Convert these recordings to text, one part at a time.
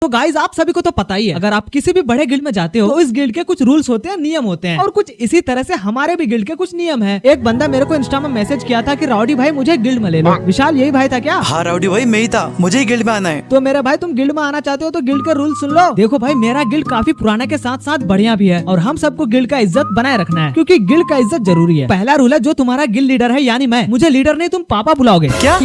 तो गाइज आप सभी को तो पता ही है, अगर आप किसी भी बड़े गिल्ड में जाते हो तो इस गिल्ड के कुछ रूल्स होते हैं, नियम होते हैं, और कुछ इसी तरह से हमारे भी गिल्ड के कुछ नियम हैं। एक बंदा मेरे को इंस्टा में मैसेज किया था कि राउडी भाई मुझे गिल्ड में ले लो। विशाल यही भाई था क्या? हाँ राउडी भाई मैं ही था, मुझे ही गिल्ड में आना है। तो मेरे भाई तुम गिल्ड में आना चाहते हो तो गिल्ड के रूल सुन लो। देखो भाई मेरा गिल्ड काफी पुराना के साथ साथ बढ़िया भी है, और हम सबको गिल्ड का इज्जत बनाए रखना है, क्योंकि गिल्ड का इज्जत जरूरी है। पहला रूल है, जो तुम्हारा गिल्ड लीडर है यानी मैं, मुझे लीडर नहीं तुम पापा बुलाओगे। क्या?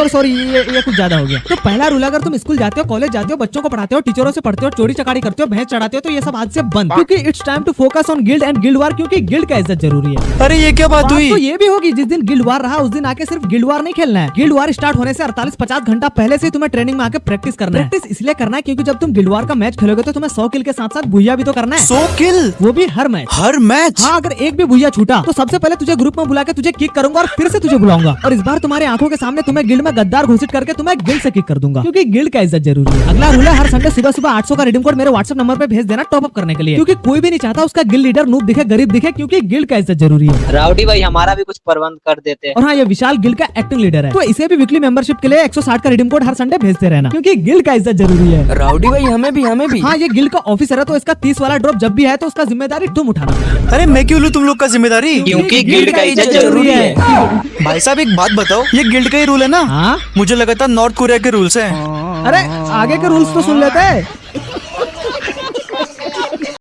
सॉरी ये कुछ ज्यादा हो गया। तो पहला रूल, अगर तुम स्कूल जाते हो, कॉलेज जाते हो, बच्चों को पढ़ाते हो, टीचरों से पढ़ते हो, चोरी चकारी करते हो, भैंस चढ़ाते हो, तो ये सब आज से बंद, क्योंकि it's time to focus on guild and guild war, क्योंकि गिल्ड का इज्जत जरूरी है। अरे ये क्या बात हुई? तो ये भी होगी, जिस दिन गिल्ड वार रहा उस दिन आके सिर्फ गिल्ड वार नहीं खेलना है। गिल्ड वार स्टार्ट होने से 48-50 घंटा पहले से तुम्हें ट्रेनिंग में आके प्रैक्टिस करना है। प्रैक्टिस इसलिए करना है क्योंकि जब तुम गिल्ड वार का मैच खेलोगे तो तुम्हें 100 किल के साथ साथ भुइया भी तो करना है। 100 किल? वो भी हर मैच। हर मैच? हाँ, अगर एक भी भुइया छूटा तो सबसे पहले तुझे ग्रुप में बुला के तुझे किक करूंगा और फिर से तुझे बुलाऊंगा, और इस बार तुम्हारी आंखों के सामने तुम्हें गिल्ड में गद्दार घोषित करके तुम्हें गिल्ड से किक कर दूंगा, क्योंकि गिल्ड का इज्जत जरूरी है। अगला रूल है, हर संडे सुबह सुबह 800 का रिडीम कोड मेरे व्हाट्सएप नंबर पे भेज देना टॉप अप करने के लिए, क्योंकि कोई भी नहीं चाहता उसका गिल्ड लीडर नूब दिखे, गरीब दिखे, क्योंकि गिल्ड का इज्जत जरूरी है। राउडी भाई हमारा भी कुछ प्रबंध कर देते हैं। और हाँ, ये विशाल गिल्ड का एक्टिंग लीडर है, तो इसे भी वीकली मेंबरशिप के लिए 160 का रिडीम कोड हर संडे भेजते रहना, क्योंकि गिल्ड का इज्जत जरूरी है। राउडी भाई हमें भी। हाँ, ये गिल्ड का ऑफिसर है, तो इसका 30 वाला ड्रॉप जब भी है तो उसका जिम्मेदारी तुम उठाना। अरे मैं क्यों लूँ तुम लोग का जिम्मेदारी? क्योंकि गिल्ड का इज्जत जरूरी है। भाई साहब एक बात बताओ, ये गिल्ड का ही रूल है ना? हाँ, मुझे लगा था नॉर्थ कोरिया के रूल्स हैं। अरे आगे के रूल्स तो सुन लेते हैं।